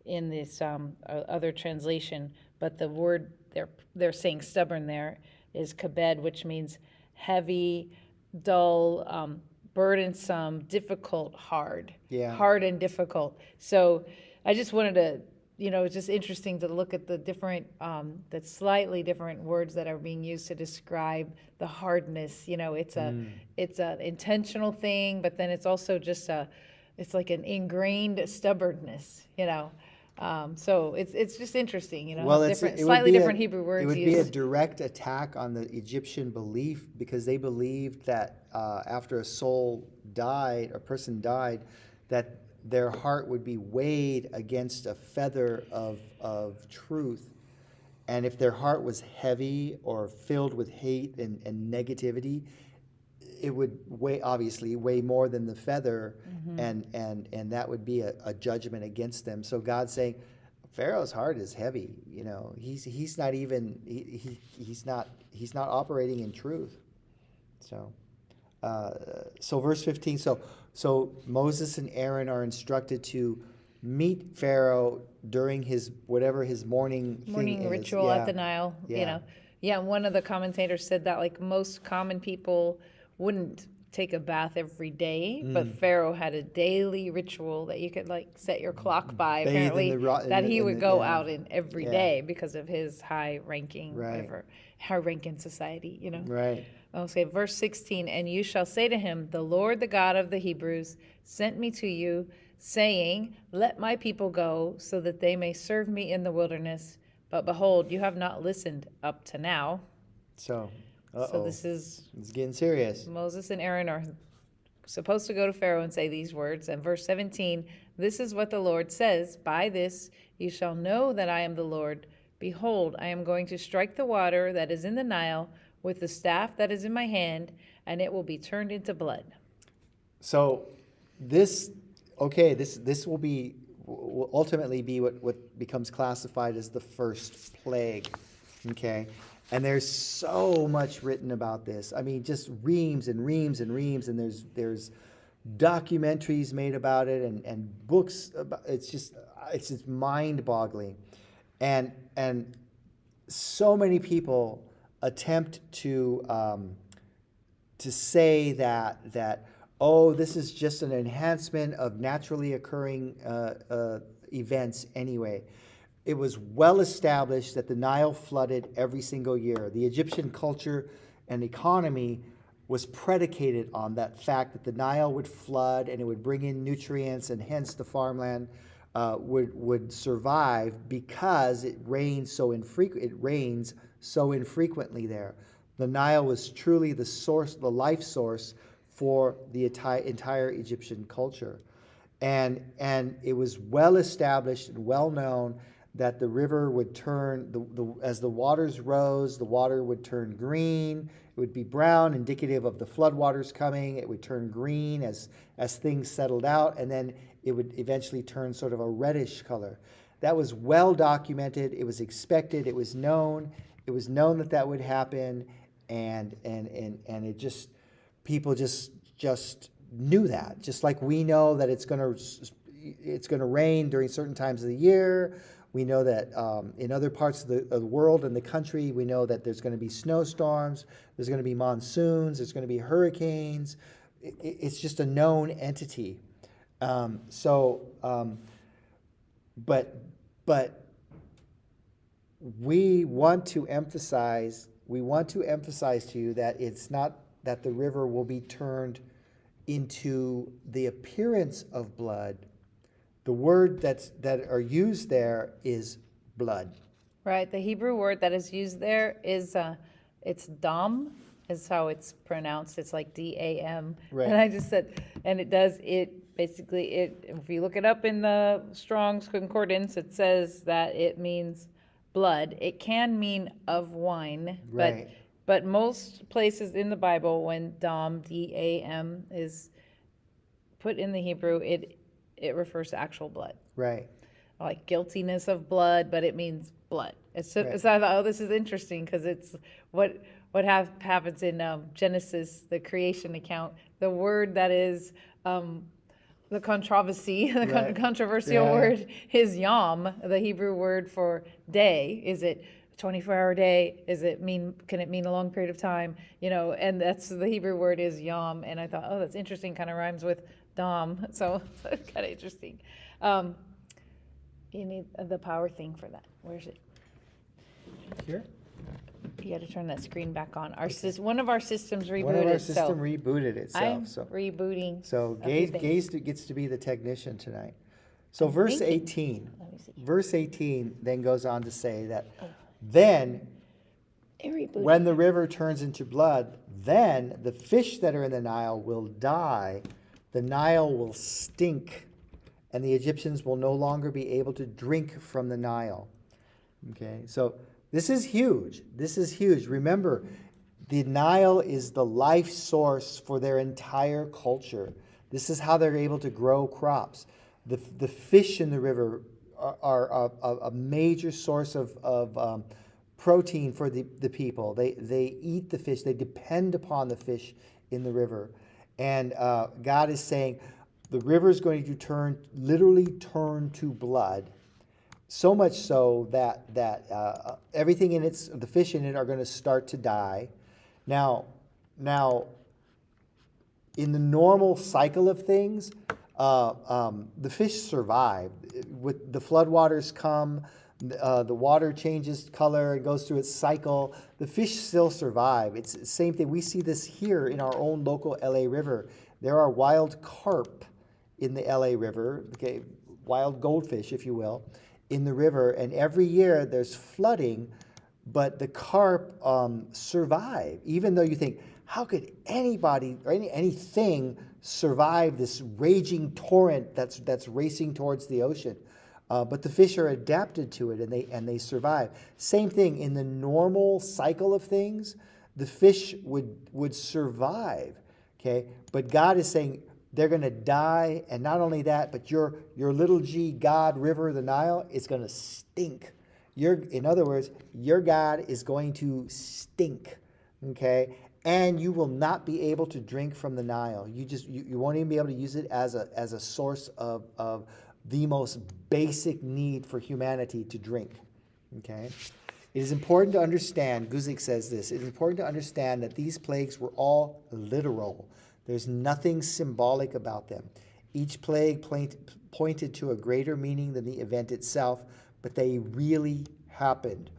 in this other translation, but the word they're saying stubborn there is kabed, which means heavy, dull, burdensome, difficult, hard. Yeah. Hard and difficult. So I just wanted to, it's just interesting to look at the different, the slightly different words that are being used to describe the hardness. It's an intentional thing, but then it's also just it's like an ingrained stubbornness. So it's just interesting. Well, slightly different Hebrew words. It would used. be a direct attack on the Egyptian belief, because they believed that after a person died, that their heart would be weighed against a feather of truth. And if their heart was heavy or filled with hate and negativity, it would obviously weigh more than the feather, and that would be a judgment against them. So God's saying, Pharaoh's heart is heavy. He's not even he's not operating in truth. So verse 15. So Moses and Aaron are instructed to meet Pharaoh during his morning ritual at the Nile. Yeah. One of the commentators said that like most common people wouldn't take a bath every day, but Pharaoh had a daily ritual that you could like set your clock by. Bathe apparently, that he would go out in every Yeah. day because of his high ranking, Right. high rank in society. Right. Okay, verse 16, and you shall say to him, the Lord, the God of the Hebrews, sent me to you, saying, let my people go, so that they may serve me in the wilderness. But behold, you have not listened up to now. So It's getting serious. Moses and Aaron are supposed to go to Pharaoh and say these words. And verse 17, this is what the Lord says, by this you shall know that I am the Lord. Behold, I am going to strike the water that is in the Nile with the staff that is in my hand, and it will be turned into blood. So this will ultimately be what becomes classified as the first plague. Okay. And there's so much written about this. I mean, just reams and reams and reams, and there's documentaries made about it and books about it's just mind-boggling. And so many people attempt to say that this is just an enhancement of naturally occurring events anyway. It was well established that the Nile flooded every single year. The Egyptian culture and economy was predicated on that fact that the Nile would flood and it would bring in nutrients, and hence the farmland would survive because it rains so infrequently there. The Nile was truly the source, the life source for the entire Egyptian culture. And it was well established and well known that the river would turn, as the waters rose, the water would turn green. It would be brown, indicative of the floodwaters coming. It would turn green as things settled out, and then it would eventually turn sort of a reddish color. That was well documented. It was expected. It was known. It was known that would happen, and it just, people just knew that. Just like we know that it's going to rain during certain times of the year. We know that in other parts of the world and the country, we know that there's going to be snowstorms, there's going to be monsoons, there's going to be hurricanes. It's just a known entity. But we want to emphasize to you that it's not that the river will be turned into the appearance of blood. The word that are used there is blood. Right. The Hebrew word that is used there is it's dam, is how it's pronounced. It's like D-A-M. Right. And I just said, and it basically, if you look it up in the Strong's Concordance, it says that it means blood. It can mean of wine, Right. but most places in the Bible, when dam, D-A-M, is put in the Hebrew, it refers to actual blood. Right. Like guiltiness of blood, but it means blood. So Right. I thought, oh, this is interesting because it's what happens in Genesis, the creation account. The word that is the controversy, the Right. controversial Yeah. word is yom, the Hebrew word for day. Is it 24-hour day? Can it mean a long period of time? And that's the Hebrew word is yom. And I thought, oh, that's interesting. Kind of rhymes with dom. So it's kind of interesting. You need the power thing for that. Where's it? Here. You got to turn that screen back on. One of our systems rebooted. One of our so system rebooted itself. I'm So rebooting. So a few Gaze things. gets to be the technician tonight. So I'm verse thinking. 18. Let me see. Verse 18 then goes on to say that then It rebooted. when the river turns into blood, then the fish that are in the Nile will die, the Nile will stink, and the Egyptians will no longer be able to drink from the Nile. Okay, so this is huge. This is huge. Remember, the Nile is the life source for their entire culture. This is how they're able to grow crops. The fish in the river are a major source of protein for the people. They eat the fish. They depend upon the fish in the river. And God is saying the river is going to literally turn to blood. So much so that everything in the fish in it are going to start to die. Now, in the normal cycle of things, the fish survive. With the floodwaters come, the water changes color, it goes through its cycle. The fish still survive. It's the same thing. We see this here in our own local LA River. There are wild carp in the LA River, okay, wild goldfish, if you will, in the river. And every year there's flooding, but the carp survive. Even though you think, how could anybody or anything survive this raging torrent that's racing towards the ocean? But the fish are adapted to it, and they survive. Same thing in the normal cycle of things, the fish would survive. Okay, but God is saying they're going to die, and not only that, but your little G God river, the Nile, is going to stink. In other words, your God is going to stink. Okay, and you will not be able to drink from the Nile. You won't even be able to use it as a source of the most basic need for humanity to drink. Okay? It is important to understand, Guzik says this, it is important to understand that these plagues were all literal. There's nothing symbolic about them. Each plague pointed to a greater meaning than the event itself, but they really happened.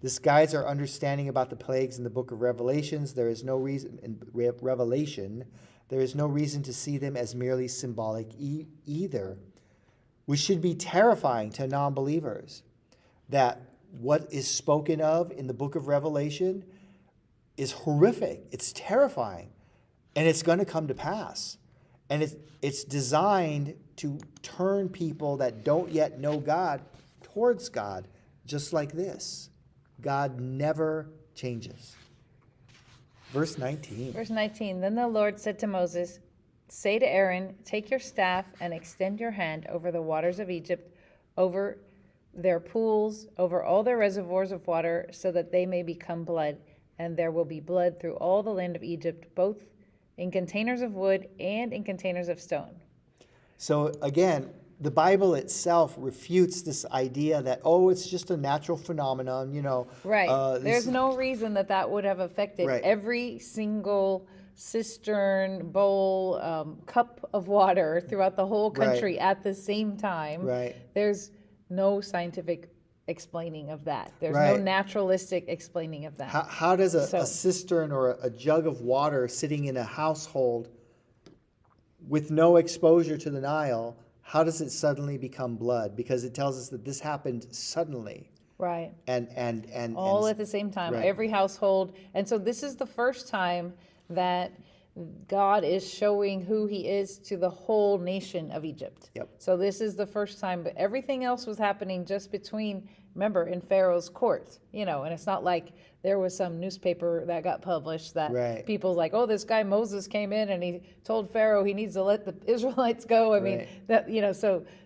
This guides our understanding about the plagues in the book of Revelations. There is no reason in Revelation, there is no reason to see them as merely symbolic either. Which should be terrifying to non-believers, that what is spoken of in the book of Revelation is horrific. It's terrifying, and it's going to come to pass. And it's designed to turn people that don't yet know God towards God, just like this. God never changes. Verse 19. Verse 19, then the Lord said to Moses, say to Aaron, take your staff and extend your hand over the waters of Egypt, over their pools, over all their reservoirs of water, so that they may become blood. And there will be blood through all the land of Egypt, both in containers of wood and in containers of stone. So again, the Bible itself refutes this idea that, it's just a natural phenomenon, Right. There's no reason that would have affected Right. every single cistern, bowl, cup of water throughout the whole country at the same time. Right. There's no scientific explaining of that. There's no Right. naturalistic explaining of that. How does a cistern or a jug of water sitting in a household with no exposure to the Nile, how does it suddenly become blood? Because it tells us that this happened suddenly. Right. And All at the same time, right. every household. And so this is the first time that God is showing who he is to the whole nation of Egypt. Yep. So this is the first time, but everything else was happening just between, remember, in Pharaoh's court, and it's not like there was some newspaper that got published that Right. people like, oh, this guy Moses came in and he told Pharaoh he needs to let the Israelites go. I mean, Right. that,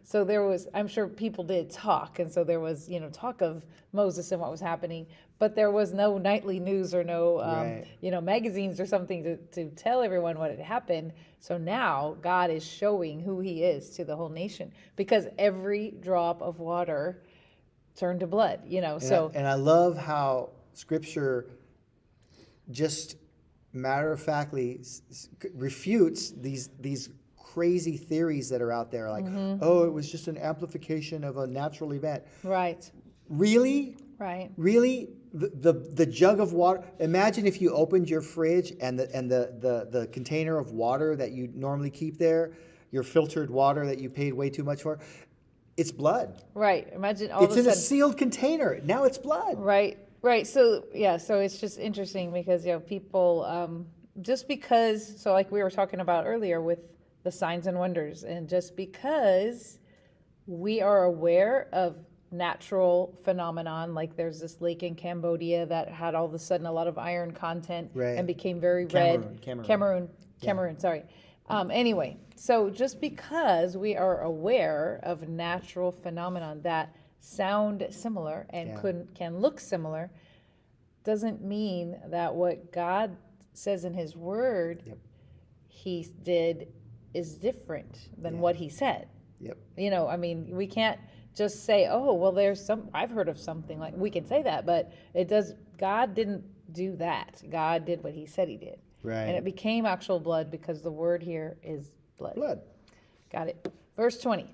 so there was, I'm sure people did talk. And so there was, talk of Moses and what was happening, but there was no nightly news or no, Right. magazines or something to tell everyone what had happened. So now God is showing who he is to the whole nation, because every drop of water turned to blood, And I love how Scripture just matter-of-factly refutes these crazy theories that are out there, like, oh, it was just an amplification of a natural event. Right. Really? Right. Really? The jug of water. Imagine if you opened your fridge and the container of water that you normally keep there, your filtered water that you paid way too much for, it's blood. Right. Imagine all It's of a in a sudden. sealed container. Now it's blood. Right. Right. So yeah. So it's just interesting because people just because, so like we were talking about earlier with the signs and wonders, and just because we are aware of natural phenomenon, like there's this lake in Cambodia that had all of a sudden a lot of iron content Right. and became very red. Cameroon. Sorry. Anyway, so just because we are aware of natural phenomenon that sound similar and Yeah. can look similar, doesn't mean that what God says in his word Yep. he did is different than Yeah. what he said. Yep. I mean, we can't just say, oh, well, I've heard of something, like we can say that, but God didn't do that. God did what he said he did. Right. And it became actual blood because the word here is blood. Blood. Got it. Verse 20.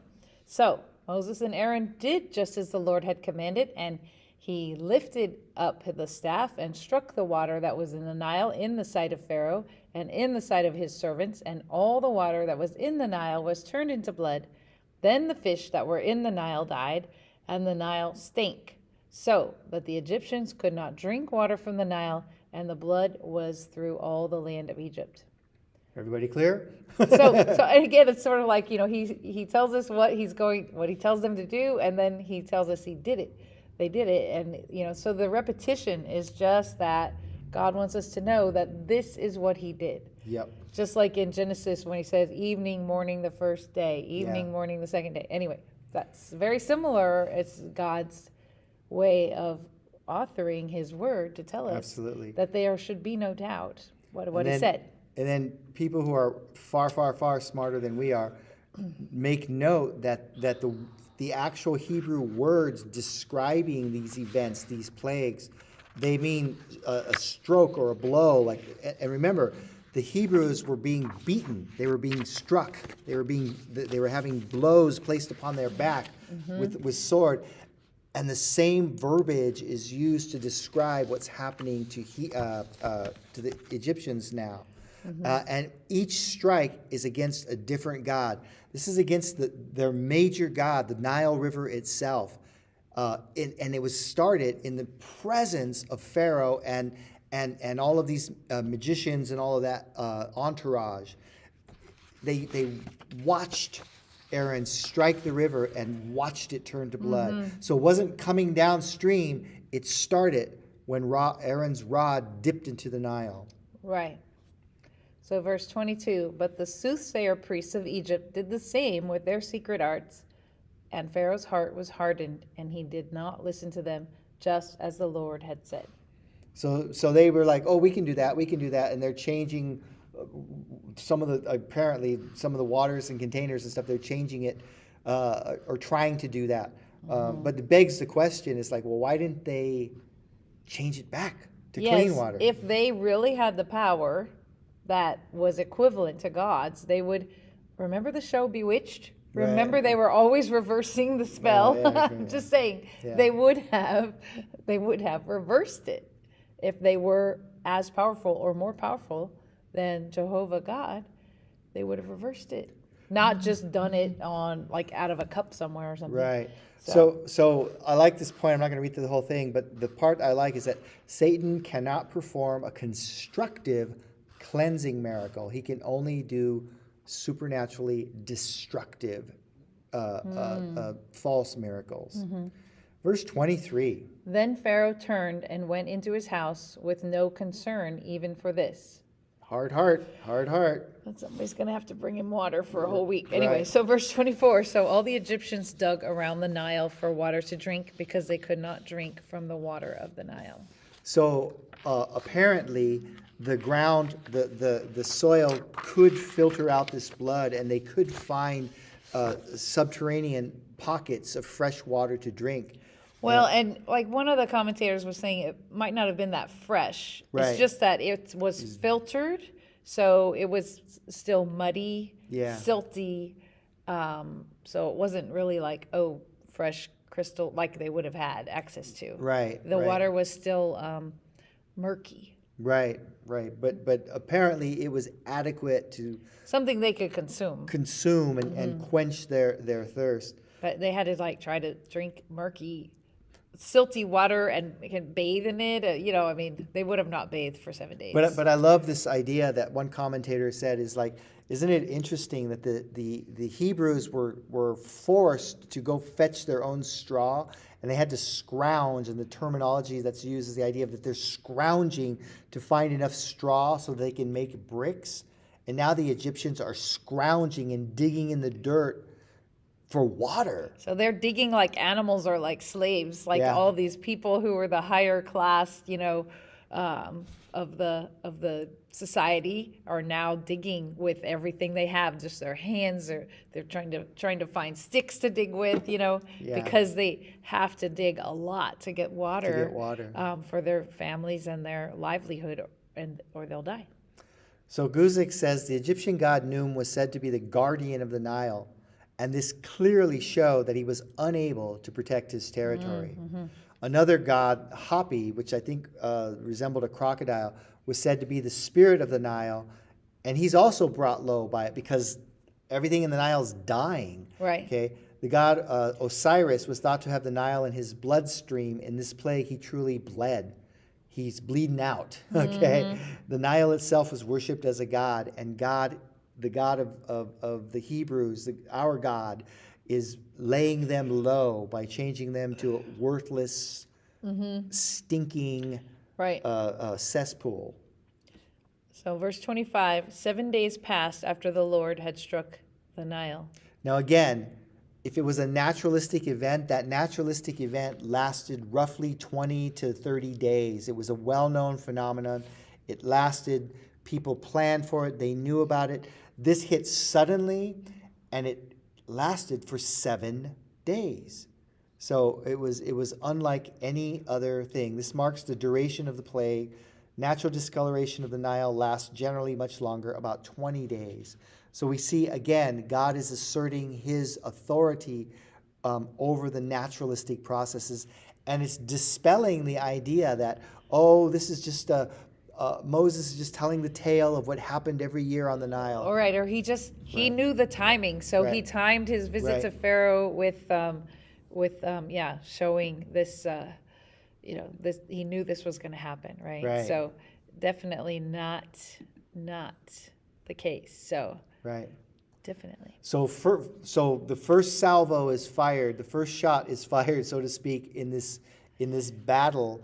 So Moses and Aaron did just as the Lord had commanded, and he lifted up the staff and struck the water that was in the Nile in the sight of Pharaoh and in the sight of his servants, and all the water that was in the Nile was turned into blood. Then the fish that were in the Nile died, and the Nile stank, so that the Egyptians could not drink water from the Nile, and the blood was through all the land of Egypt. Everybody clear? So and again, it's sort of like, he tells us what he tells them to do, and then he tells us he did it. They did it, and so the repetition is just that God wants us to know that this is what he did. Yep. Just like in Genesis when he says evening, morning the first day, evening, Yeah. morning the second day. Anyway, that's very similar. It's God's way of authoring his word to tell us Absolutely. that there should be no doubt what he then- said. And then people who are far, far, far smarter than we are make note that the actual Hebrew words describing these events, these plagues, they mean a stroke or a blow. And remember, the Hebrews were being beaten. They were being struck. They were having blows placed upon their back with sword. And the same verbiage is used to describe what's happening to the Egyptians now. And each strike is against a different god. This is against their major god, the Nile River itself. And it was started in the presence of Pharaoh and all of these magicians and all of that entourage. They watched Aaron strike the river and watched it turn to blood. So it wasn't coming downstream. It started when Aaron's rod dipped into the Nile. Right. So verse 22, but the soothsayer priests of Egypt did the same with their secret arts, and Pharaoh's heart was hardened, and he did not listen to them, just as the Lord had said. So they were like, oh, we can do that, and they're changing apparently some of the waters and containers and stuff. They're changing it or trying to do that. But it begs the question, is like, well, why didn't they change it back to clean water? If they really had the power that was equivalent to God's, they would. Remember the show Bewitched? Right. Remember they were always reversing the spell. Yeah. Just saying, Yeah. they would have reversed it if they were as powerful or more powerful than Jehovah God. They would have reversed it, not just done it on out of a cup somewhere or something. Right. So I like this point. I'm not going to read through the whole thing, but the part I like is that Satan cannot perform a constructive cleansing miracle. He can only do supernaturally destructive false miracles. Verse 23. Then Pharaoh turned and went into his house with no concern even for this. Hard heart. But somebody's going to have to bring him water for a whole week. Anyway, Right. so verse 24. So all the Egyptians dug around the Nile for water to drink because they could not drink from the water of the Nile. So apparently the ground, the soil could filter out this blood, and they could find subterranean pockets of fresh water to drink. Well, and like one of the commentators was saying it might not have been that fresh. Right. It's just that it was filtered, so it was still muddy, Yeah. silty. So it wasn't really like, fresh crystal like they would have had access to. Right. The right. water was still murky. Right. But apparently it was adequate to Something they could consume. consume and quench their thirst. But they had to like try to drink murky, silty water and can bathe in it. I mean, they would have not bathed for 7 days. But I love this idea that one commentator said is like, isn't it interesting that the Hebrews were forced to go fetch their own straw, and they had to scrounge, and the terminology that's used is the idea of that they're scrounging to find enough straw so they can make bricks. And now the Egyptians are scrounging and digging in the dirt for water. So they're digging like animals or like slaves, like Yeah. all these people who were the higher class, of the society are now digging with everything they have, just their hands, or they're trying to find sticks to dig with, Yeah. because they have to dig a lot to get water, for their families and their livelihood, or they'll die. So Guzik says the Egyptian god Num was said to be the guardian of the Nile, and this clearly showed that he was unable to protect his territory. Another god, Hapi, which I think resembled a crocodile, was said to be the spirit of the Nile, and he's also brought low by it because everything in the Nile is dying. Right. Okay. The god Osiris was thought to have the Nile in his bloodstream. In this plague, he truly bled. He's bleeding out. Okay. The Nile itself was worshipped as a god, and God, the God of the Hebrews, our God, is laying them low by changing them to a worthless, stinking Right. cesspool. So verse 25, 7 days passed after the Lord had struck the Nile. Now again, if it was a naturalistic event, that naturalistic event lasted roughly 20 to 30 days. It was a well-known phenomenon. It lasted, people planned for it, they knew about it. This hit suddenly, and it lasted for 7 days. So it was unlike any other thing. This marks the duration of the plague. Natural discoloration of the Nile lasts generally much longer, about 20 days. So we see, again, God is asserting his authority over the naturalistic processes, and it's dispelling the idea that, this is just Moses is just telling the tale of what happened every year on the Nile. All right, or he knew the timing, so he Right. timed his visit Right. to Pharaoh with showing this, this, he knew this was going to happen, right? Right. So definitely not the case. So Right. definitely. So the first salvo is fired, the first shot is fired, so to speak, in this battle,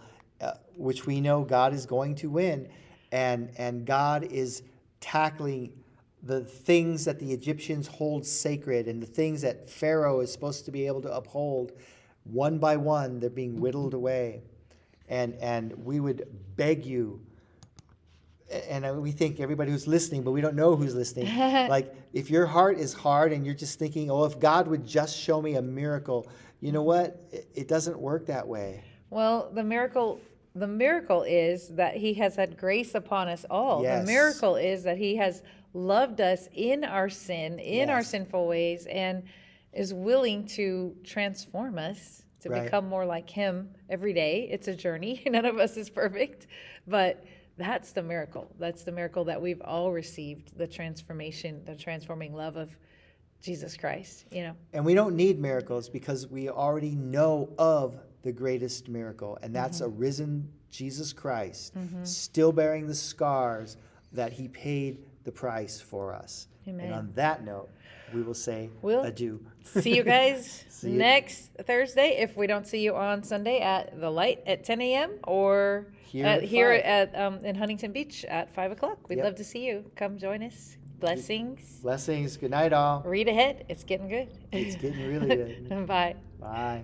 which we know God is going to win, and God is tackling the things that the Egyptians hold sacred and the things that Pharaoh is supposed to be able to uphold. One by one, they're being whittled away, and we would beg you. And we think everybody who's listening, but we don't know who's listening. Like, if your heart is hard and you're just thinking, if God would just show me a miracle, you know what? It doesn't work that way. Well, the miracle is that he has had grace upon us all. Yes. The miracle is that he has loved us in our sin, in our Yes. sinful ways, and is willing to transform us to Right. become more like him every day. It's a journey. None of us is perfect, but that's the miracle. That's the miracle that we've all received, the transformation, the transforming love of Jesus Christ, And we don't need miracles because we already know of the greatest miracle, and that's a risen Jesus Christ, still bearing the scars that he paid the price for us. Amen. And on that note, we will say We'll adieu. See you guys See you. next Thursday. If we don't see you on Sunday at the Light at 10 a.m. or Here at 5. in Huntington Beach at 5 o'clock. We'd Yep. love to see you. Come join us. Blessings. Blessings. Good night, all. Read ahead. It's getting good. It's getting really good. Bye. Bye.